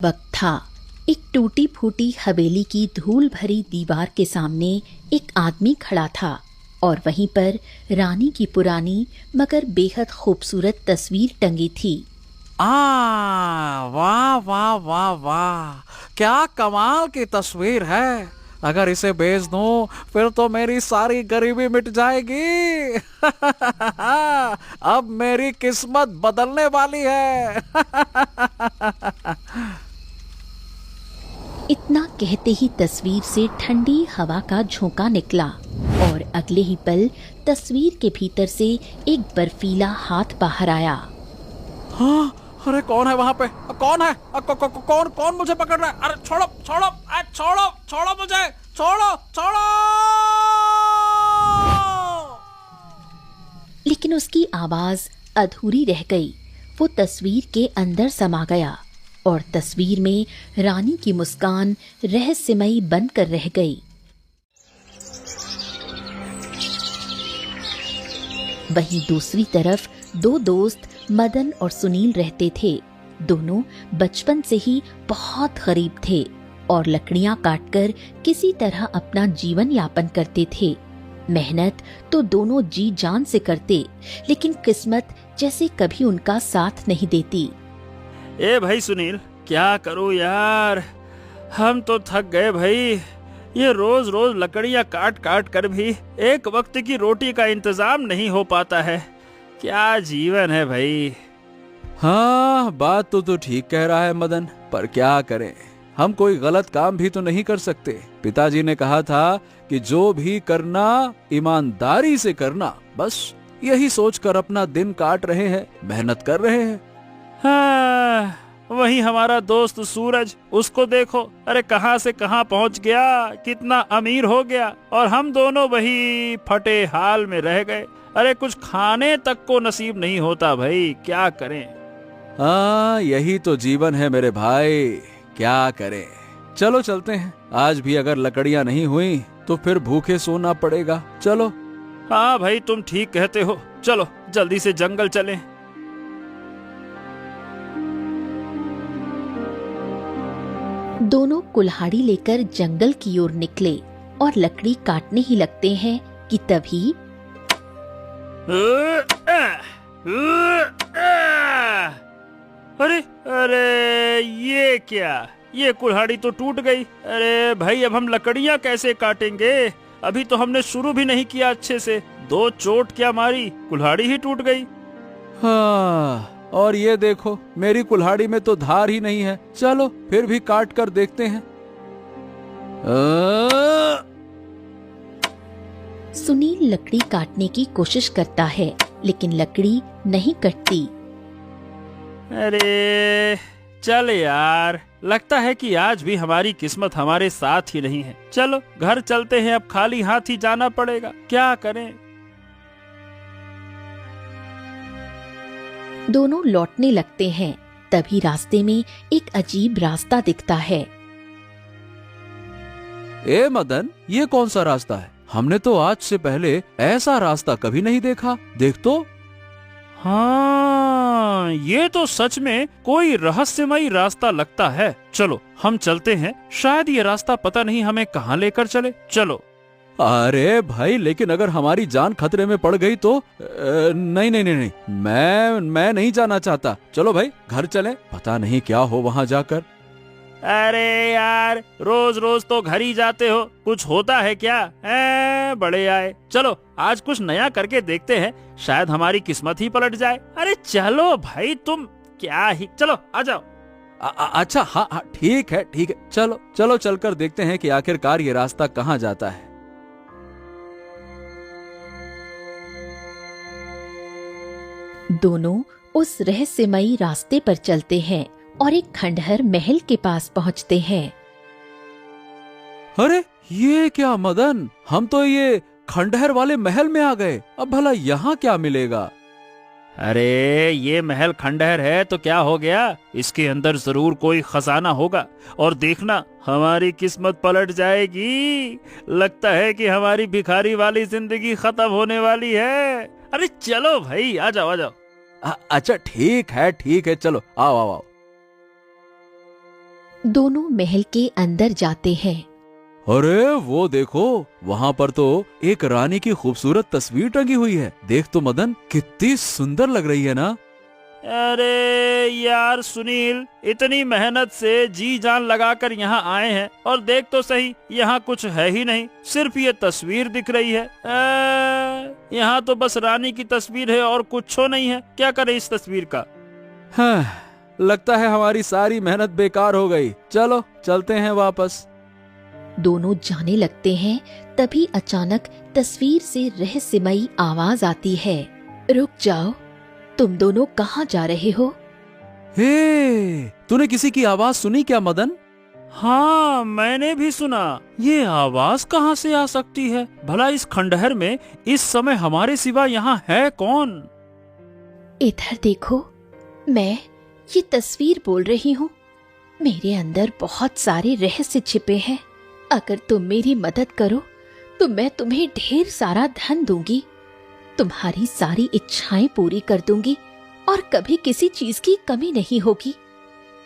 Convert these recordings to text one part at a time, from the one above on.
वक्त था। एक टूटी फूटी हवेली की धूल भरी दीवार के सामने एक आदमी खड़ा था और वहीं पर रानी की पुरानी मगर बेहद खूबसूरत तस्वीर टंगी थी। वाह वाह वाह वाह, क्या कमाल की तस्वीर है। अगर इसे बेच दूं फिर तो मेरी सारी गरीबी मिट जाएगी। अब मेरी किस्मत बदलने वाली है। इतना कहते ही तस्वीर से ठंडी हवा का झोंका निकला और अगले ही पल तस्वीर के भीतर से एक बर्फीला हाथ बाहर आया। हाँ, अरे कौन है वहाँ पे? कौन है? कौन कौन मुझे पकड़ रहा है? अरे छोड़ो छोड़ो छोड़ो छोड़ो मुझे, छोड़ो छोड़ो। लेकिन उसकी आवाज अधूरी रह गई। वो तस्वीर के अंदर समा गया और तस्वीर में रानी की मुस्कान रहस्यमयी बनकर रह गई। वहीं दूसरी तरफ दो दोस्त मदन और सुनील रहते थे। दोनों बचपन से ही बहुत गरीब थे और लकड़ियां काटकर किसी तरह अपना जीवन यापन करते थे। मेहनत तो दोनों जी जान से करते, लेकिन किस्मत जैसे कभी उनका साथ नहीं देती। ए भाई सुनील, क्या करूं यार, हम तो थक गए भाई। ये रोज रोज लकड़ियां काट काट कर भी एक वक्त की रोटी का इंतजाम नहीं हो पाता है। क्या जीवन है भाई। हाँ, बात तो ठीक कह रहा है मदन, पर क्या करें, हम कोई गलत काम भी तो नहीं कर सकते। पिताजी ने कहा था कि जो भी करना ईमानदारी से करना, बस यही सोचकर अपना दिन काट रहे हैं, मेहनत कर रहे हैं। हाँ, वही हमारा दोस्त सूरज, उसको देखो, अरे कहाँ से कहाँ पहुँच गया, कितना अमीर हो गया, और हम दोनों वही फटे हाल में रह गए। अरे कुछ खाने तक को नसीब नहीं होता भाई, क्या करें। हाँ, यही तो जीवन है मेरे भाई, क्या करें। चलो चलते हैं, आज भी अगर लकड़ियाँ नहीं हुई तो फिर भूखे सोना पड़ेगा। चलो। हाँ भाई, तुम ठीक कहते हो, चलो जल्दी से जंगल चलें। दोनों कुल्हाड़ी लेकर जंगल की ओर निकले और लकड़ी काटने ही लगते हैं कि तभी अरे अरे ये क्या, ये कुल्हाड़ी तो टूट गई। अरे भाई, अब हम लकड़ियाँ कैसे काटेंगे? अभी तो हमने शुरू भी नहीं किया अच्छे से, दो चोट क्या मारी, कुल्हाड़ी ही टूट गई। हाँ, और ये देखो, मेरी कुल्हाड़ी में तो धार ही नहीं है। चलो फिर भी काट कर देखते हैं। सुनील लकड़ी काटने की कोशिश करता है, लेकिन लकड़ी नहीं कटती। अरे चल यार, लगता है कि आज भी हमारी किस्मत हमारे साथ ही नहीं है। चलो घर चलते हैं, अब खाली हाथ ही जाना पड़ेगा, क्या करें। दोनों लौटने लगते हैं, तभी रास्ते में एक अजीब रास्ता दिखता है। ए मदन, ये कौन सा रास्ता है? हमने तो आज से पहले ऐसा रास्ता कभी नहीं देखा। देख तो। हाँ, ये तो सच में कोई रहस्यमयी रास्ता लगता है। चलो हम चलते हैं, शायद ये रास्ता पता नहीं हमें कहाँ लेकर चले। चलो। अरे भाई, लेकिन अगर हमारी जान खतरे में पड़ गई तो? नहीं नहीं नहीं नहीं, मैं नहीं जाना चाहता। चलो भाई, घर चलें, पता नहीं क्या हो वहाँ जाकर। अरे यार, रोज रोज तो घर ही जाते हो, कुछ होता है क्या? बड़े आए, चलो आज कुछ नया करके देखते हैं, शायद हमारी किस्मत ही पलट जाए। अरे चलो भाई, तुम क्या ही, चलो आ जाओ। अच्छा, हाँ हाँ, ठीक है ठीक है, चलो चलो चलकर देखते हैं कि आखिरकार ये रास्ता कहाँ जाता है। दोनों उस रहस्यमयी रास्ते पर चलते हैं और एक खंडहर महल के पास पहुंचते हैं। अरे ये क्या मदन, हम तो ये खंडहर वाले महल में आ गए। अब भला यहाँ क्या मिलेगा? अरे ये महल खंडहर है तो क्या हो गया, इसके अंदर जरूर कोई खजाना होगा, और देखना हमारी किस्मत पलट जाएगी। लगता है कि हमारी भिखारी वाली जिंदगी खत्म होने वाली है। अरे चलो भाई, आ जाओ आ जाओ। अच्छा ठीक है, चलो आओ आओ आओ। दोनों महल के अंदर जाते हैं। अरे वो देखो, वहाँ पर तो एक रानी की खूबसूरत तस्वीर टंगी हुई है। देख तो मदन, कितनी सुंदर लग रही है ना। अरे यार सुनील, इतनी मेहनत से जी जान लगाकर यहाँ आए हैं और देख तो सही, यहाँ कुछ है ही नहीं, सिर्फ ये तस्वीर दिख रही है। यहाँ तो बस रानी की तस्वीर है और कुछ नहीं है। क्या करे इस तस्वीर का? हाँ, लगता है हमारी सारी मेहनत बेकार हो गई। चलो चलते हैं वापस। दोनों जाने लगते हैं, तभी अचानक तस्वीर से रहस्यमयी आवाज आती है। रुक जाओ, तुम दोनों कहाँ जा रहे हो? हे, तूने किसी की आवाज सुनी क्या मदन? हाँ, मैंने भी सुना। ये आवाज कहाँ से आ सकती है? भला इस खंडहर में इस समय हमारे सिवा यहाँ है कौन? इधर देखो, मैं ये तस्वीर बोल रही हूँ। मेरे अंदर बहुत सारे रहस्य छिपे हैं। अगर तुम मेरी मदद करो तो मैं तुम्हें ढेर सारा धन दूंगी, तुम्हारी सारी इच्छाएं पूरी कर दूंगी और कभी किसी चीज की कमी नहीं होगी।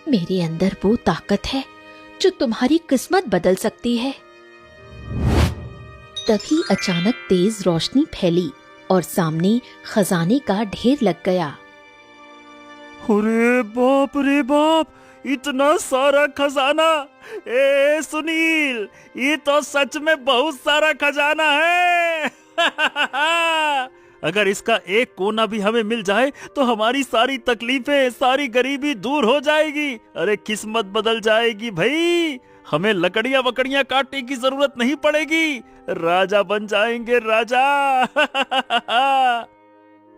मेरे अंदर वो ताकत है जो तुम्हारी किस्मत बदल सकती है। तभी अचानक तेज रोशनी फैली और सामने खजाने का ढेर लग गया। अरे बाप रे बाप, इतना सारा खजाना! ए सुनील, ये तो सच में बहुत सारा खजाना है। अगर इसका एक कोना भी हमें मिल जाए तो हमारी सारी तकलीफें, सारी गरीबी दूर हो जाएगी। अरे किस्मत बदल जाएगी भाई। हमें लकड़ियां वकड़ियां काटने की जरूरत नहीं पड़ेगी, राजा बन जाएंगे, राजा।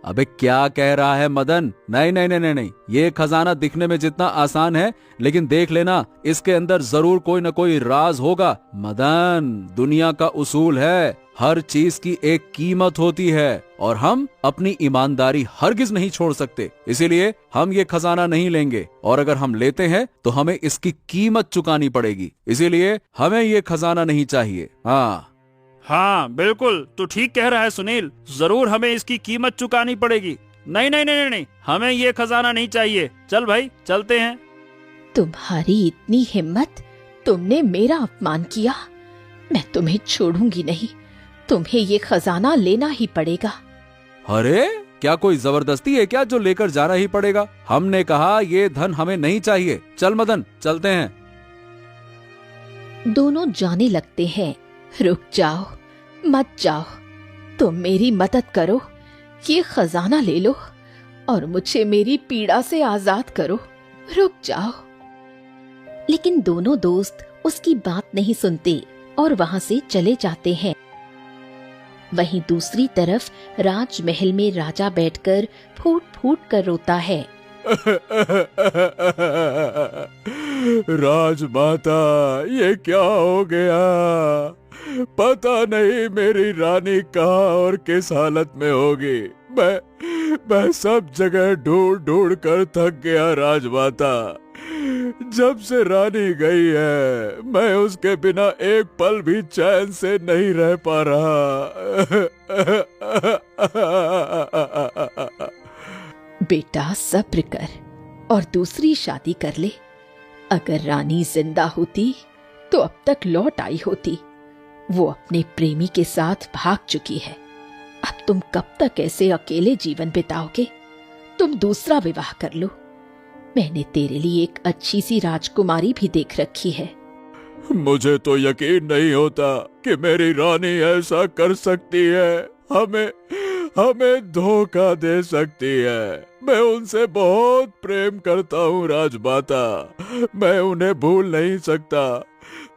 अबे क्या कह रहा है मदन? नहीं नहीं नहीं नहीं नहीं, ये खजाना दिखने में जितना आसान है, लेकिन देख लेना, इसके अंदर जरूर कोई न कोई राज होगा। मदन, दुनिया का उसूल है, हर चीज की एक कीमत होती है और हम अपनी ईमानदारी हरगिज नहीं छोड़ सकते। इसीलिए हम ये खजाना नहीं लेंगे, और अगर हम लेते हैं तो हमें इसकी कीमत चुकानी पड़ेगी। इसीलिए हमें ये खजाना नहीं चाहिए। हाँ बिल्कुल, तू ठीक कह रहा है सुनील, जरूर हमें इसकी कीमत चुकानी पड़ेगी। नहीं नहीं नहीं नहीं, हमें ये खजाना नहीं चाहिए। चल भाई, चलते हैं। तुम्हारी इतनी हिम्मत, तुमने मेरा अपमान किया, मैं तुम्हें छोड़ूंगी नहीं। तुम्हें ये खजाना लेना ही पड़ेगा। अरे क्या कोई जबरदस्ती है क्या जो लेकर जाना ही पड़ेगा? हमने कहा ये धन हमें नहीं चाहिए। चल मदन, चलते हैं। दोनों जाने लगते हैं। रुक जाओ, मत जाओ, तुम मेरी मदद करो, ये खजाना ले लो और मुझे मेरी पीड़ा से आजाद करो। रुक जाओ। लेकिन दोनों दोस्त उसकी बात नहीं सुनते और वहां से चले जाते हैं। वहीं दूसरी तरफ राजमहल में राजा बैठकर फूट फूट कर रोता है। राजमाता, ये क्या हो गया? पता नहीं मेरी रानी कहाँ और किस हालत में होगी। मैं सब जगह ढूंढ ढूंढ कर थक गया राजमाता। जब से रानी गई है, मैं उसके बिना एक पल भी चैन से नहीं रह पा रहा। बेटा सब्र कर और दूसरी शादी कर ले। अगर रानी जिंदा होती तो अब तक लौट आई होती। वो अपने प्रेमी के साथ भाग चुकी है। अब तुम कब तक ऐसे अकेले जीवन बिताओगे? तुम दूसरा विवाह कर लो। मैंने तेरे लिए एक अच्छी सी राजकुमारी भी देख रखी है। मुझे तो यकीन नहीं होता कि मेरी रानी ऐसा कर सकती है। हमें धोखा दे सकती है। मैं उनसे बहुत प्रेम करता हूँ राजमाता। मैं उन्हें भूल नहीं सकता।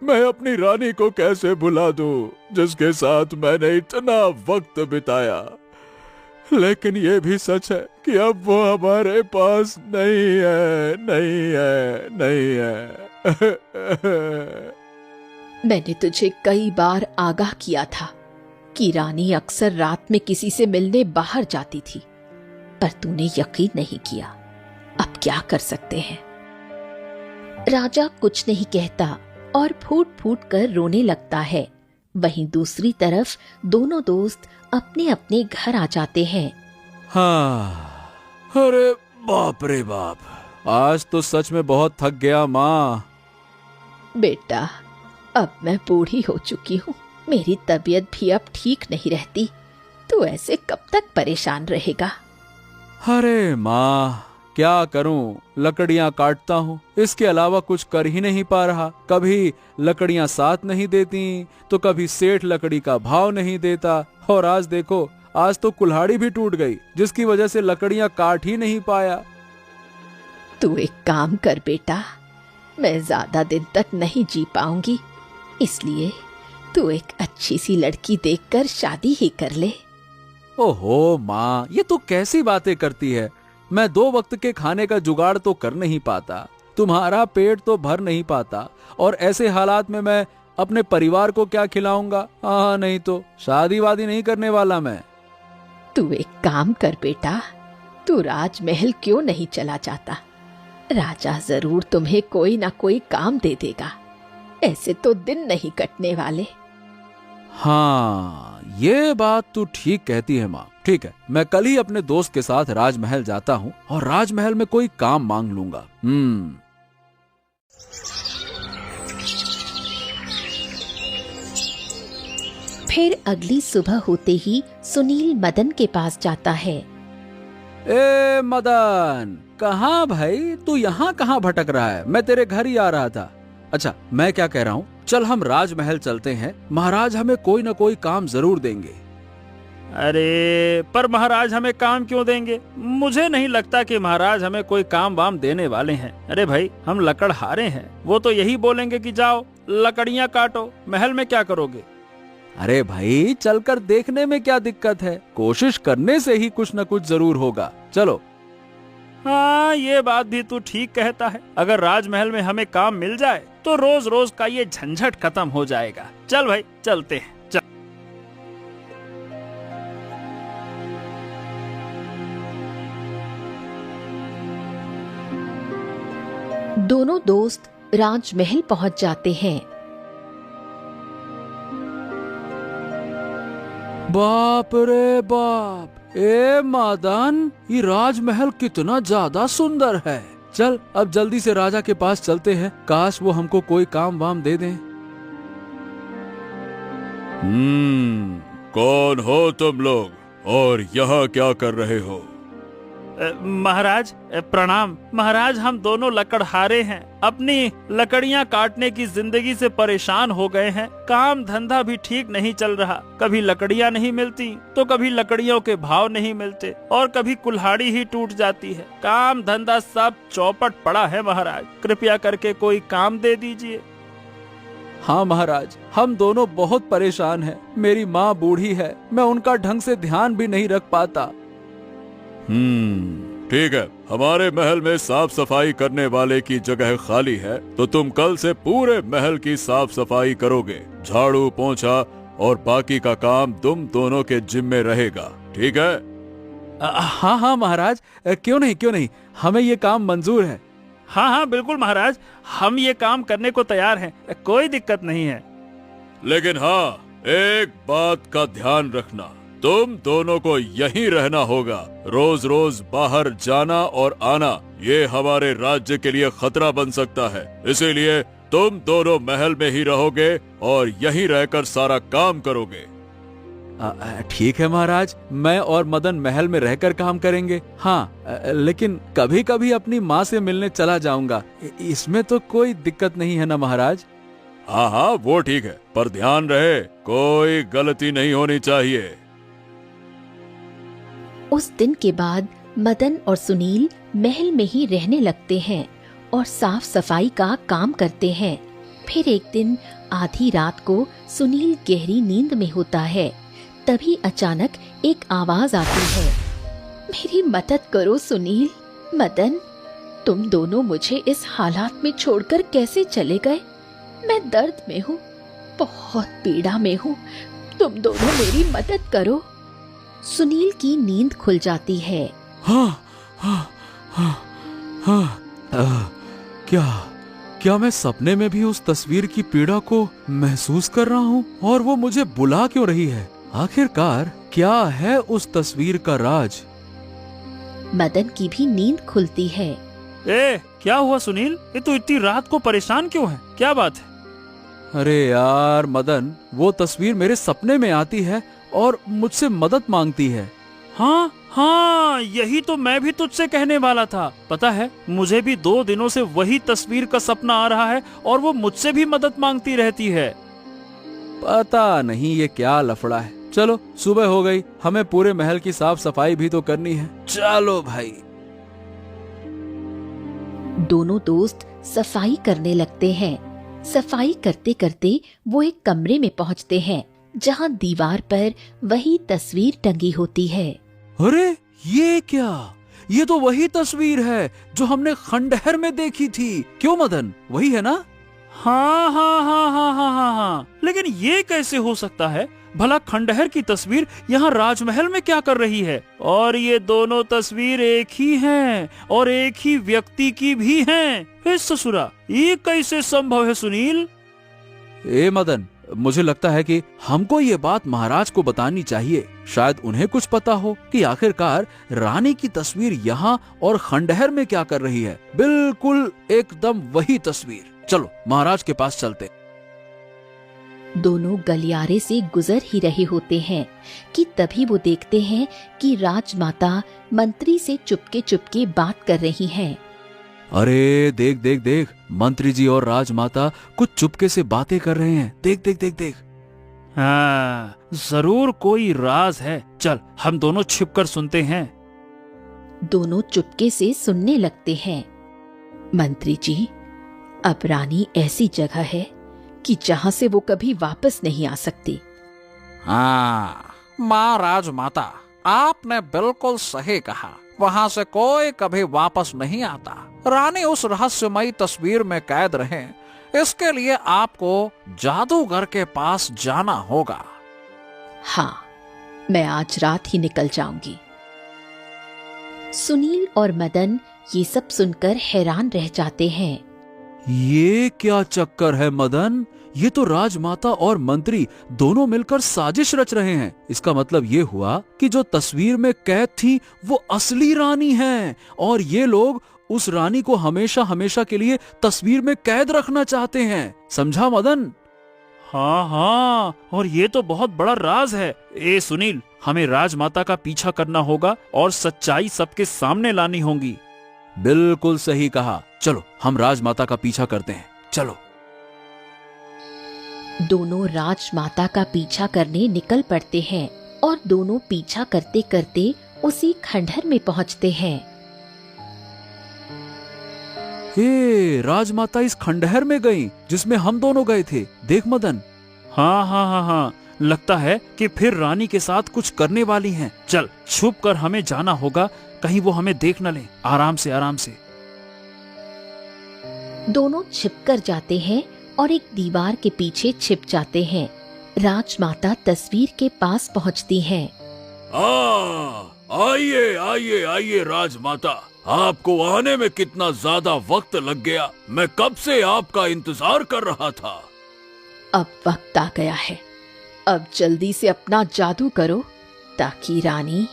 मैं अपनी रानी को कैसे भुला दूं, जिसके साथ मैंने इतना वक्त बिताया। लेकिन ये भी सच है कि अब वो हमारे पास नहीं है, नहीं है, नहीं है। मैंने तुझे कई बार आगाह किया था कि रानी अक्सर रात में किसी से मिलने बाहर जाती थी, पर तूने यकीन नहीं किया। अब क्या कर सकते हैं? राजा कुछ नहीं कहता और फूट फूट कर रोने लगता है। वहीं दूसरी तरफ दोनों दोस्त अपने अपने घर आ जाते हैं। हाँ, अरे बाप रे बाप, आज तो सच में बहुत थक गया माँ। बेटा, अब मैं बूढ़ी हो चुकी हूँ, मेरी तबीयत भी अब ठीक नहीं रहती। तू ऐसे कब तक परेशान रहेगा? अरे माँ, क्या करूं, लकड़ियां काटता हूँ, इसके अलावा कुछ कर ही नहीं पा रहा। कभी लकड़ियां साथ नहीं देती तो कभी सेठ लकड़ी का भाव नहीं देता, और आज देखो, आज तो कुल्हाड़ी भी टूट गई, जिसकी वजह से लकड़ियां काट ही नहीं पाया। तू एक काम कर बेटा, मैं ज्यादा दिन तक नहीं जी पाऊंगी, इसलिए तू एक अच्छी सी लड़की देखकर शादी ही कर ले। ओहो माँ, ये तो कैसी बातें करती है। मैं 2 वक्त के खाने का जुगाड़ तो कर नहीं पाता, तुम्हारा पेट तो भर नहीं पाता, और ऐसे हालात में मैं अपने परिवार को क्या खिलाऊंगा? हाँ, नहीं तो शादी वादी नहीं करने वाला मैं। तू एक काम कर बेटा, तू राजमहल क्यों नहीं चला जाता? राजा जरूर तुम्हें कोई ना कोई काम दे देगा, ऐसे तो दिन नहीं कटने वाले। हाँ, ये बात तू ठीक कहती है माँ। ठीक है, मैं कल ही अपने दोस्त के साथ राजमहल जाता हूँ और राजमहल में कोई काम मांग लूंगा। फिर अगली सुबह होते ही सुनील मदन के पास जाता है। ए मदन, कहाँ भाई, तू यहाँ कहाँ भटक रहा है? मैं तेरे घर ही आ रहा था। अच्छा, मैं क्या कह रहा हूँ, चल हम राजमहल चलते हैं, महाराज हमें कोई न कोई काम जरूर देंगे। अरे पर महाराज हमें काम क्यों देंगे? मुझे नहीं लगता कि महाराज हमें कोई काम वाम देने वाले हैं। अरे भाई, हम लकड़हारे हैं, वो तो यही बोलेंगे कि जाओ लकड़ियां काटो, महल में क्या करोगे? अरे भाई, चलकर देखने में क्या दिक्कत है? कोशिश करने से ही कुछ न कुछ जरूर होगा, चलो। हाँ, ये बात भी तू ठीक कहता है। अगर राजमहल में हमें काम मिल जाए तो रोज रोज का ये झंझट खत्म हो जाएगा। चल भाई, चलते हैं। चल। दोनों दोस्त राजमहल पहुंच जाते हैं। बाप रे बाप, ए मदन, ये राजमहल कितना ज्यादा सुंदर है। चल अब जल्दी से राजा के पास चलते हैं, काश वो हमको कोई काम वाम दे दें। कौन हो तुम लोग और यहाँ क्या कर रहे हो? महाराज प्रणाम। महाराज, हम दोनों लकड़हारे हैं, अपनी लकड़ियां काटने की जिंदगी से परेशान हो गए हैं। काम धंधा भी ठीक नहीं चल रहा, कभी लकड़ियां नहीं मिलती तो कभी लकड़ियों के भाव नहीं मिलते, और कभी कुल्हाड़ी ही टूट जाती है। काम धंधा सब चौपट पड़ा है महाराज, कृपया करके कोई काम दे दीजिए। हाँ महाराज, हम दोनों बहुत परेशान हैं। मेरी माँ बूढ़ी है, मैं उनका ढंग से ध्यान भी नहीं रख पाता। ठीक है, हमारे महल में साफ सफाई करने वाले की जगह खाली है, तो तुम कल से पूरे महल की साफ सफाई करोगे। झाड़ू पोंछा और बाकी का काम तुम दोनों के जिम्मे रहेगा, ठीक है? हाँ हाँ महाराज, क्यों नहीं, हमें ये काम मंजूर है। हाँ हाँ बिल्कुल महाराज, हम ये काम करने को तैयार हैं, कोई दिक्कत नहीं है। लेकिन हाँ, एक बात का ध्यान रखना, तुम दोनों को यहीं रहना होगा। रोज रोज बाहर जाना और आना ये हमारे राज्य के लिए खतरा बन सकता है, इसीलिए तुम दोनों महल में ही रहोगे और यहीं रहकर सारा काम करोगे। ठीक है महाराज, मैं और मदन महल में रहकर काम करेंगे। हाँ, लेकिन कभी कभी अपनी माँ से मिलने चला जाऊंगा, इसमें तो कोई दिक्कत नहीं है ना महाराज? हाँ हाँ, वो ठीक है, पर ध्यान रहे कोई गलती नहीं होनी चाहिए। उस दिन के बाद मदन और सुनील महल में ही रहने लगते हैं और साफ सफाई का काम करते हैं। फिर एक दिन आधी रात को सुनील गहरी नींद में होता है, तभी अचानक एक आवाज आती है। मेरी मदद करो सुनील। मदन, तुम दोनों मुझे इस हालात में छोड़कर कैसे चले गए? मैं दर्द में हूँ, बहुत पीड़ा में हूँ, तुम दोनों मेरी मदद करो। सुनील की नींद खुल जाती है। क्या मैं सपने में भी उस तस्वीर की पीड़ा को महसूस कर रहा हूँ और वो मुझे बुला क्यों रही है? आखिरकार क्या है उस तस्वीर का राज? मदन की भी नींद खुलती है। क्या हुआ सुनील? ये तो इतनी रात को परेशान क्यों है? क्या बात है? अरे यार मदन, वो तस्वीर मेरे सपने में आती है और मुझसे मदद मांगती है। हाँ हाँ, यही तो मैं भी तुझसे कहने वाला था। पता है, मुझे भी 2 दिनों से वही तस्वीर का सपना आ रहा है और वो मुझसे भी मदद मांगती रहती है। पता नहीं ये क्या लफड़ा है। चलो सुबह हो गई, हमें पूरे महल की साफ सफाई भी तो करनी है। चलो भाई। दोनों दोस्त सफाई करने लगते हैं। सफाई करते करते वो एक कमरे में पहुंचते हैं जहां दीवार पर वही तस्वीर टंगी होती है। अरे ये क्या? ये तो वही तस्वीर है जो हमने खंडहर में देखी थी। क्यों मदन, वही है ना? हाँ हाँ हाँ हाँ हाँ हाँ हाँ, लेकिन ये कैसे हो सकता है? भला खंडहर की तस्वीर यहाँ राजमहल में क्या कर रही है? और ये दोनों तस्वीर एक ही हैं और एक ही व्यक्ति की भी हैं। हे ससुरा, ये कैसे संभव है सुनील? ए मदन, मुझे लगता है कि हमको ये बात महाराज को बतानी चाहिए। शायद उन्हें कुछ पता हो कि आखिरकार रानी की तस्वीर यहाँ और खंडहर में क्या कर रही है। बिल्कुल एकदम वही तस्वीर। चलो महाराज के पास चलते। दोनों गलियारे से गुजर ही रहे होते हैं कि तभी वो देखते हैं कि राजमाता मंत्री से चुपके चुपके बात कर रही हैं। अरे देख देख देख, मंत्री जी और राजमाता कुछ चुपके से बातें कर रहे हैं। देख देख देख देख। हाँ, जरूर कोई राज है। चल हम दोनों छिपकर सुनते हैं। दोनों चुपके से सुनने लगते हैं। मंत्री जी, अब रानी ऐसी जगह है कि जहां से वो कभी वापस नहीं आ सकती। हाँ माँ राजमाता, आपने बिल्कुल सही कहा। वहाँ से कोई कभी वापस नहीं आता। रानी उस रहस्यमयी तस्वीर में कैद रहे, इसके लिए आपको जादूगर के पास जाना होगा। हाँ, मैं आज रात ही निकल जाऊंगी। सुनील और मदन ये सब सुनकर हैरान रह जाते हैं। ये क्या चक्कर है मदन? ये तो राजमाता और मंत्री दोनों मिलकर साजिश रच रहे हैं। इसका मतलब ये हुआ कि जो तस्वीर में कैद थी वो असली रानी है और ये लोग उस रानी को हमेशा हमेशा के लिए तस्वीर में कैद रखना चाहते हैं। समझा मदन? हाँ हाँ, और ये तो बहुत बड़ा राज है। ए सुनील, हमें राजमाता का पीछा करना होगा और सच्चाई सबके सामने लानी होगी। बिल्कुल सही कहा। चलो हम राजमाता का पीछा करते हैं। चलो। दोनों राजमाता का पीछा करने निकल पड़ते हैं और दोनों पीछा करते करते उसी खंडहर में पहुंचते हैं। हे, राजमाता इस खंडहर में गई जिसमें हम दोनों गए थे। देख मदन। हाँ हाँ हाँ हाँ, लगता है कि फिर रानी के साथ कुछ करने वाली हैं। चल छुप कर हमें जाना होगा, कहीं वो हमें देख न ले। आराम से आराम से। दोनों छिपकर जाते हैं और एक दीवार के पीछे छिप जाते हैं। राजमाता तस्वीर के पास पहुंचती हैं। आइए आइए आइए राजमाता, आपको आने में कितना ज्यादा वक्त लग गया। मैं कब से आपका इंतजार कर रहा था। अब वक्त आ गया है। अब जल्दी से अपना जादू करो ताकि रानी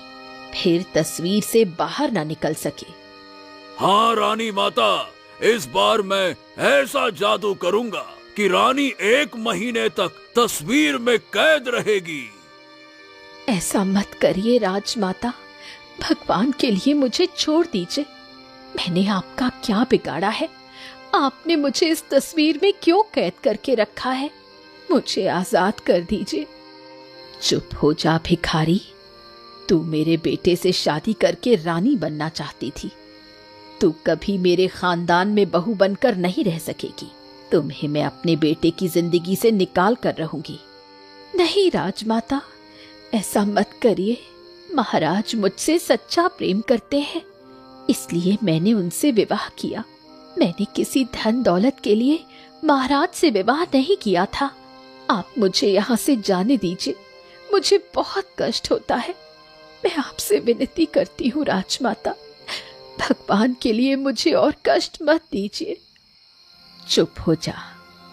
फिर तस्वीर से बाहर ना निकल सके। हाँ रानी माता, इस बार मैं ऐसा जादू करूंगा कि रानी 1 महीने तक तस्वीर में कैद रहेगी। ऐसा मत करिए राजमाता, भगवान के लिए मुझे छोड़ दीजिए। मैंने आपका क्या बिगाड़ा है? आपने मुझे इस तस्वीर में क्यों कैद करके रखा है? मुझे आजाद कर दीजिए। चुप हो जा भिखारी, तू मेरे बेटे से शादी करके रानी बनना चाहती थी। तू कभी मेरे खानदान में बहू बनकर नहीं रह सकेगी। तुम्हें मैं अपने बेटे की जिंदगी से निकाल कर रहूंगी। नहीं राजमाता, ऐसा मत करिए। महाराज मुझसे सच्चा प्रेम करते हैं, इसलिए मैंने उनसे विवाह किया। मैंने किसी धन दौलत के लिए महाराज से विवाह नहीं किया था। आप मुझे यहाँ से जाने दीजिए, मुझे बहुत कष्ट होता है। मैं आपसे विनती करती हूँ राजमाता, भगवान के लिए मुझे और कष्ट मत दीजिए। चुप हो जा,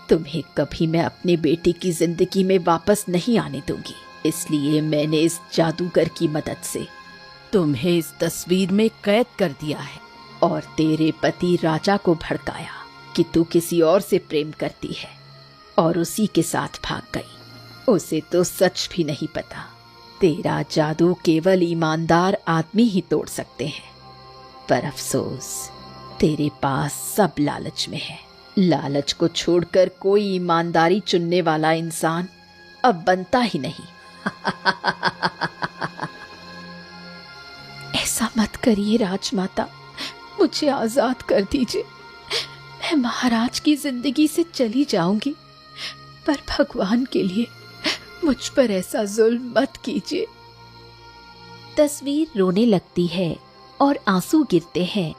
तुम्हें कभी मैं अपने बेटे की जिंदगी में वापस नहीं आने दूंगी। इसलिए मैंने इस जादूगर की मदद से तुम्हें इस तस्वीर में कैद कर दिया है। और तेरे पति राजा को भड़काया कि तू किसी और से प्रेम करती है और उसी के साथ भाग गई। उसे तो सच भी नहीं पता। तेरा जादू केवल ईमानदार आदमी ही तोड़ सकते हैं, पर अफसोस तेरे पास सब लालच में है। लालच को छोड़कर कोई ईमानदारी चुनने वाला इंसान अब बनता ही नहीं। ऐसा मत करिए राजमाता, मुझे आजाद कर दीजिए। मैं महाराज की जिंदगी से चली जाऊंगी, पर भगवान के लिए मुझ पर ऐसा जुल्म मत कीजिए। तस्वीर रोने लगती है और आंसू गिरते हैं।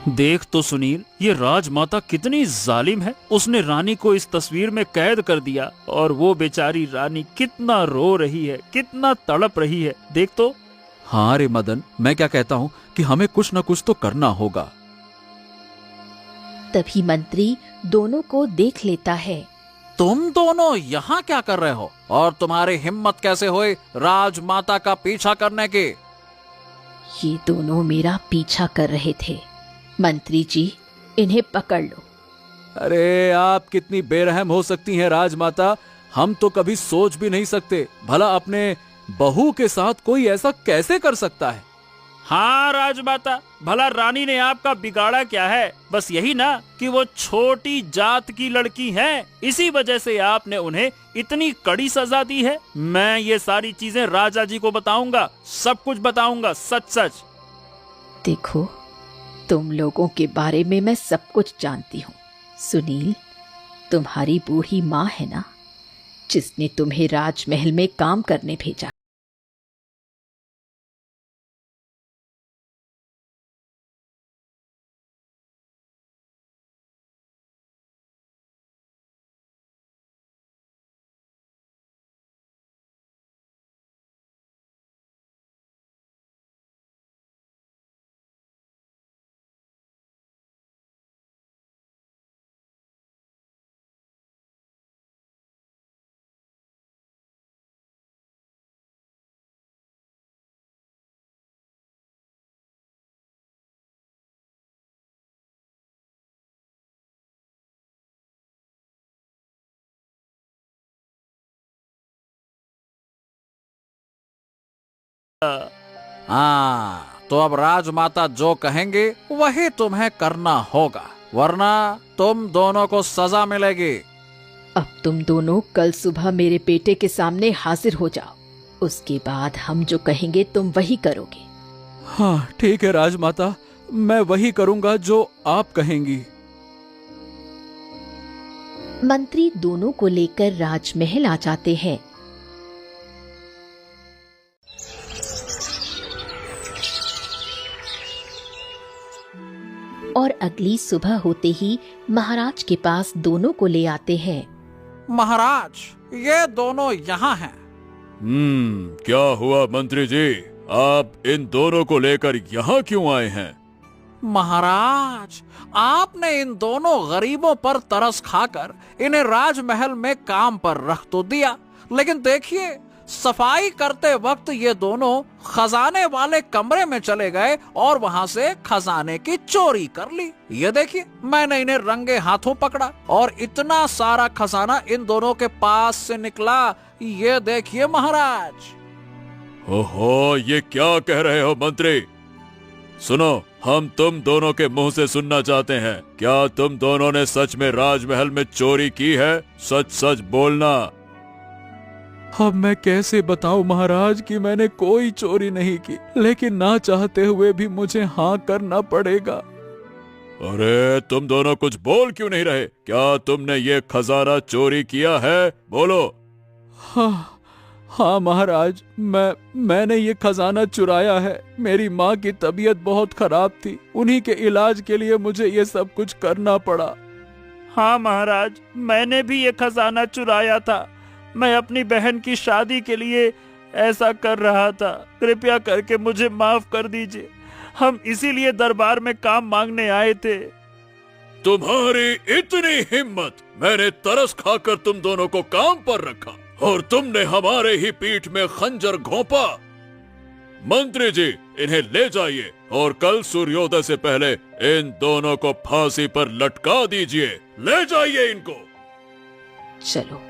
देख तो सुनील, ये राजमाता कितनी जालिम है। उसने रानी को इस तस्वीर में कैद कर दिया और वो बेचारी रानी कितना रो रही है, कितना तड़प रही है। देख तो। हाँ रे मदन, मैं क्या कहता हूँ कि हमें कुछ न कुछ तो करना होगा। तभी मंत्री दोनों को देख लेता है। तुम दोनों यहाँ क्या कर रहे हो और तुम्हारी हिम्मत कैसे हुई राजमाता का पीछा करने की? ये दोनों मेरा पीछा कर रहे थे। मंत्री जी, इन्हें पकड़ लो। अरे आप कितनी बेरहम हो सकती हैं राजमाता, हम तो कभी सोच भी नहीं सकते। भला अपने बहू के साथ कोई ऐसा कैसे कर सकता है? हाँ राजमाता, भला रानी ने आपका बिगाड़ा क्या है? बस यही ना कि वो छोटी जात की लड़की हैं, इसी वजह से आपने उन्हें इतनी कड़ी सजा दी है। मैं ये सारी चीजें राजा जी को बताऊंगा, सब कुछ बताऊंगा, सच सच। देखो, तुम लोगों के बारे में मैं सब कुछ जानती हूँ। सुनील, तुम्हारी बूढ़ी माँ है ना, जिसने तुम्हें राजमहल में काम करने भेजा। हाँ, तो अब राजमाता जो कहेंगे वही तुम्हें करना होगा, वरना तुम दोनों को सजा मिलेगी। अब तुम दोनों कल सुबह मेरे बेटे के सामने हाजिर हो जाओ। उसके बाद हम जो कहेंगे तुम वही करोगे। हाँ ठीक है राजमाता, मैं वही करूंगा जो आप कहेंगी। मंत्री दोनों को लेकर राजमहल आ जाते हैं। और अगली सुबह होते ही महाराज के पास दोनों को ले आते हैं। महाराज, ये दोनों यहाँ हैं। क्या हुआ मंत्री जी? आप इन दोनों को लेकर यहाँ क्यों आए हैं? महाराज, आपने इन दोनों गरीबों पर तरस खाकर इन्हें राजमहल में काम पर रख तो दिया, लेकिन देखिए, सफाई करते वक्त ये दोनों खजाने वाले कमरे में चले गए और वहां से खजाने की चोरी कर ली। ये देखिए, मैंने इन्हें रंगे हाथों पकड़ा और इतना सारा खजाना इन दोनों के पास से निकला। ये देखिए महाराज। ओहो, ये क्या कह रहे हो मंत्री? सुनो, हम तुम दोनों के मुंह से सुनना चाहते हैं। क्या तुम दोनों ने सच में राजमहल में चोरी की है? सच सच बोलना। अब मैं कैसे बताऊं महाराज कि मैंने कोई चोरी नहीं की, लेकिन ना चाहते हुए भी मुझे हाँ करना पड़ेगा। अरे तुम दोनों कुछ बोल क्यों नहीं रहे? क्या तुमने ये खजाना चोरी किया है? बोलो। हाँ महाराज, मैंने ये खजाना चुराया है। मेरी माँ की तबीयत बहुत खराब थी, उन्हीं के इलाज के लिए मुझे ये सब कुछ करना पड़ा। हाँ महाराज, मैंने भी ये खजाना चुराया था। मैं अपनी बहन की शादी के लिए ऐसा कर रहा था। कृपया करके मुझे माफ कर दीजिए। हम इसीलिए दरबार में काम मांगने आए थे। तुम्हारी इतनी हिम्मत! मैंने तरस खाकर तुम दोनों को काम पर रखा और तुमने हमारे ही पीठ में खंजर घोंपा। मंत्री जी, इन्हें ले जाइए और कल सूर्योदय से पहले इन दोनों को फांसी पर लटका दीजिए। ले जाइए इनको। चलो,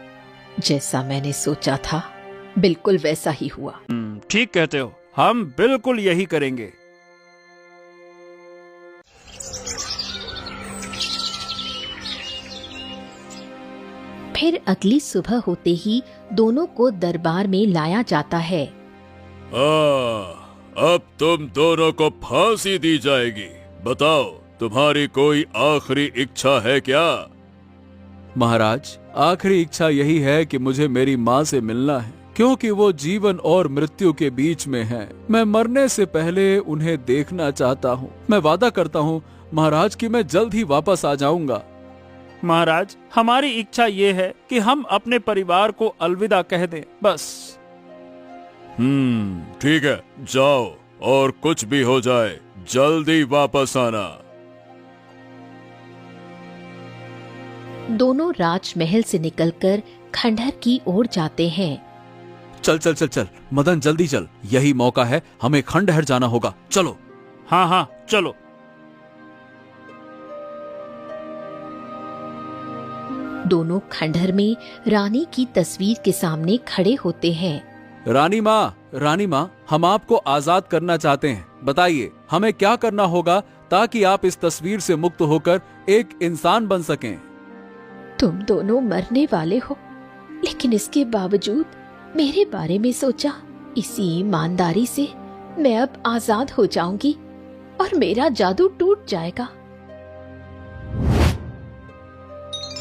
जैसा मैंने सोचा था बिल्कुल वैसा ही हुआ। ठीक कहते हो, हम बिल्कुल यही करेंगे। फिर अगली सुबह होते ही दोनों को दरबार में लाया जाता है। अब तुम दोनों को फांसी दी जाएगी। बताओ, तुम्हारी कोई आखिरी इच्छा है क्या? महाराज, आखिरी इच्छा यही है कि मुझे मेरी माँ से मिलना है, क्योंकि वो जीवन और मृत्यु के बीच में है। मैं मरने से पहले उन्हें देखना चाहता हूँ। मैं वादा करता हूँ महाराज कि मैं जल्द ही वापस आ जाऊंगा। महाराज, हमारी इच्छा ये है कि हम अपने परिवार को अलविदा कह दें, बस। ठीक है, जाओ और कुछ भी हो जाए जल्दी वापस आना। दोनों राजमहल से निकलकर खंडहर की ओर जाते हैं। चल चल चल चल मदन, जल्दी चल, यही मौका है, हमें खंडहर जाना होगा। चलो। हाँ हाँ, चलो। दोनों खंडहर में रानी की तस्वीर के सामने खड़े होते हैं। रानी माँ, हम आपको आजाद करना चाहते हैं। बताइए, हमें क्या करना होगा ताकि आप इस तस्वीर से मुक्त होकर एक इंसान बन सकें? तुम दोनों मरने वाले हो, लेकिन इसके बावजूद मेरे बारे में सोचा। इसी ईमानदारी से मैं अब आजाद हो जाऊंगी और मेरा जादू टूट जाएगा।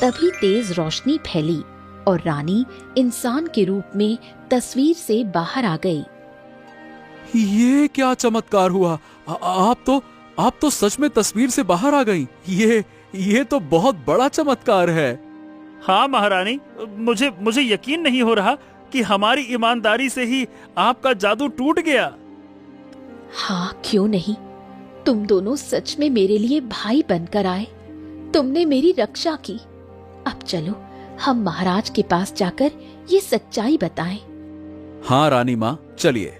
तभी तेज रोशनी फैली और रानी इंसान के रूप में तस्वीर से बाहर आ गई। ये क्या चमत्कार हुआ? आप तो सच में तस्वीर से बाहर आ गईं। ये तो बहुत बड़ा चमत्कार है। हाँ महारानी, मुझे यकीन नहीं हो रहा कि हमारी ईमानदारी से ही आपका जादू टूट गया। हाँ, क्यों नहीं। तुम दोनों सच में मेरे लिए भाई बनकर आए। तुमने मेरी रक्षा की। अब चलो, हम महाराज के पास जाकर ये सच्चाई बताएं। हाँ रानी माँ, चलिए।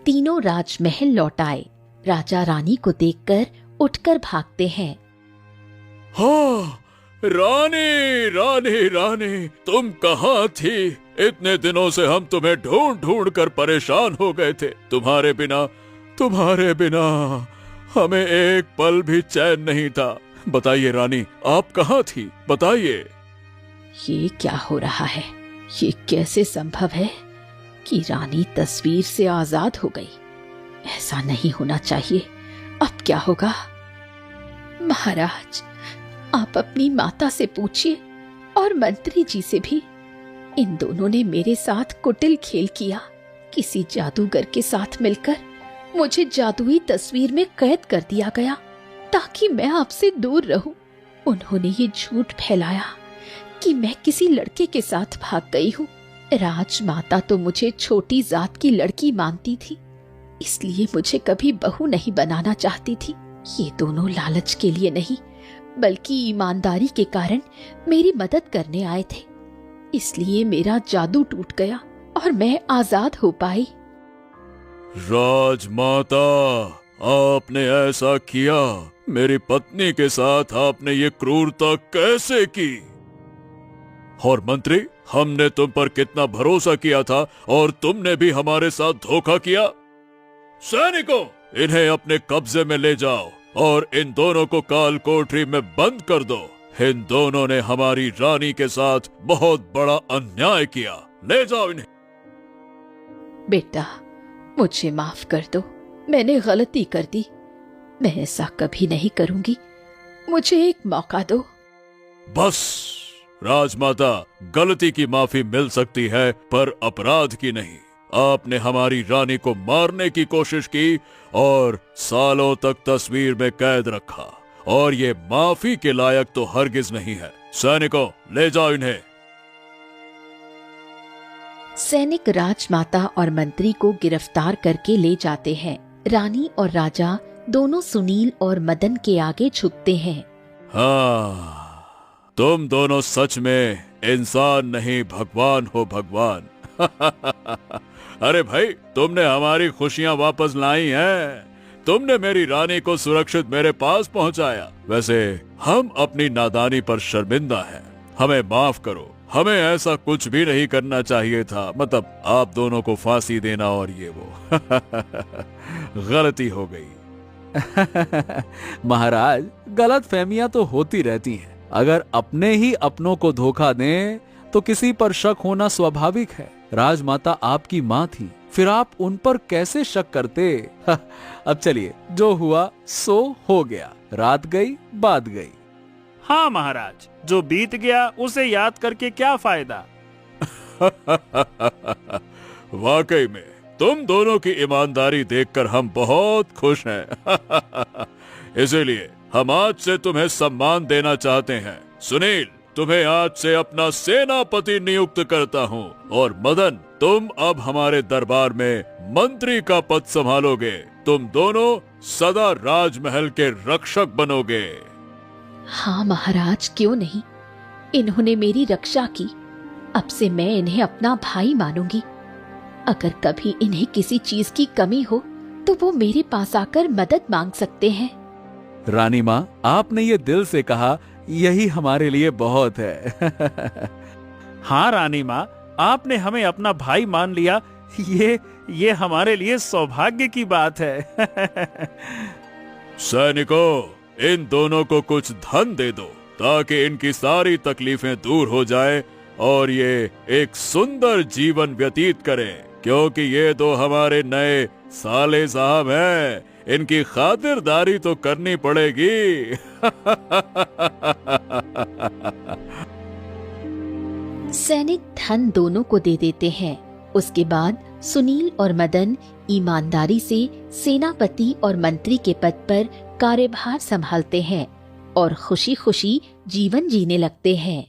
तीनों राजमहल लौट आए। राजा रानी को देखकर उठकर भागते हैं। हाँ, रानी रानी रानी, तुम कहाँ थी? इतने दिनों से हम तुम्हें ढूंढ ढूंढ कर परेशान हो गए थे। तुम्हारे बिना हमें एक पल भी चैन नहीं था। बताइए रानी, आप कहाँ थी? बताइए। ये क्या हो रहा है? ये कैसे संभव है कि रानी तस्वीर से आजाद हो गई? ऐसा नहीं होना चाहिए। अब क्या होगा? महाराज, आप अपनी माता से पूछिए और मंत्री जी से भी। इन दोनों ने मेरे साथ कुटिल खेल किया। किसी जादूगर के साथ मिलकर मुझे जादुई तस्वीर में कैद कर दिया गया ताकि मैं आपसे दूर रहूं। उन्होंने ये झूठ फैलाया कि मैं किसी लड़के के साथ भाग गई हूँ। राजमाता तो मुझे छोटी जात की लड़की मानती थी, इसलिए मुझे कभी बहू नहीं बनाना चाहती थी। ये दोनों लालच के लिए नहीं, बल्कि ईमानदारी के कारण मेरी मदद करने आए थे। इसलिए मेरा जादू टूट गया और मैं आजाद हो पाई। राजमाता, आपने ऐसा किया? मेरी पत्नी के साथ आपने ये क्रूरता कैसे की? और मंत्री, हमने तुम पर कितना भरोसा किया था और तुमने भी हमारे साथ धोखा किया। सैनिकों, इन्हें अपने कब्जे में ले जाओ और इन दोनों को काल कोठरी में बंद कर दो। इन दोनों ने हमारी रानी के साथ बहुत बड़ा अन्याय किया। ले जाओ इन्हें। बेटा, मुझे माफ कर दो। मैंने गलती कर दी। मैं ऐसा कभी नहीं करूंगी। मुझे एक मौका दो। बस राजमाता, गलती की माफी मिल सकती है पर अपराध की नहीं। आपने हमारी रानी को मारने की कोशिश की और सालों तक तस्वीर में कैद रखा, और ये माफी के लायक तो हरगिज नहीं है। सैनिकों, ले जाओ इन्हें। सैनिक राजमाता और मंत्री को गिरफ्तार करके ले जाते हैं। रानी और राजा दोनों सुनील और मदन के आगे झुकते हैं। हाँ, तुम दोनों सच में इंसान नहीं, भगवान हो, भगवान। अरे भाई, तुमने हमारी खुशियां वापस लाई हैं। तुमने मेरी रानी को सुरक्षित मेरे पास पहुंचाया। वैसे हम अपनी नादानी पर शर्मिंदा हैं। हमें माफ करो, हमें ऐसा कुछ भी नहीं करना चाहिए था। मतलब आप दोनों को फांसी देना और ये वो। गलती हो गई। महाराज, गलत फहमियां तो होती रहती हैं। अगर अपने ही अपनों को धोखा दें तो किसी पर शक होना स्वाभाविक है। राजमाता आपकी माँ थी, फिर आप उन पर कैसे शक करते? अब चलिए, जो हुआ सो हो गया। रात गई बात गई। हाँ महाराज, जो बीत गया उसे याद करके क्या फायदा। वाकई में तुम दोनों की ईमानदारी देखकर हम बहुत खुश हैं। इसीलिए हम आज से तुम्हें सम्मान देना चाहते हैं। सुनील, तुम्हें आज से अपना सेनापति नियुक्त करता हूँ, और मदन, तुम अब हमारे दरबार में मंत्री का पद संभालोगे। तुम दोनों सदा राजमहल के रक्षक बनोगे। हाँ महाराज, क्यों नहीं। इन्होंने मेरी रक्षा की, अब से मैं इन्हें अपना भाई मानूंगी। अगर कभी इन्हें किसी चीज की कमी हो तो वो मेरे पास आकर मदद मांग सकते हैं। रानी माँ, आपने ये दिल से कहा, यही हमारे लिए बहुत है। हाँ रानी माँ, आपने हमें अपना भाई मान लिया, ये हमारे लिए सौभाग्य की बात है। सैनिकों, इन दोनों को कुछ धन दे दो ताकि इनकी सारी तकलीफें दूर हो जाए और ये एक सुंदर जीवन व्यतीत करें, क्योंकि ये दो हमारे नए साले साहब हैं। इनकी खातिरदारी तो करनी पड़ेगी। सैनिक धन दोनों को दे देते हैं। उसके बाद सुनील और मदन ईमानदारी से सेनापति और मंत्री के पद पर कार्यभार संभालते हैं और खुशी खुशी जीवन जीने लगते हैं।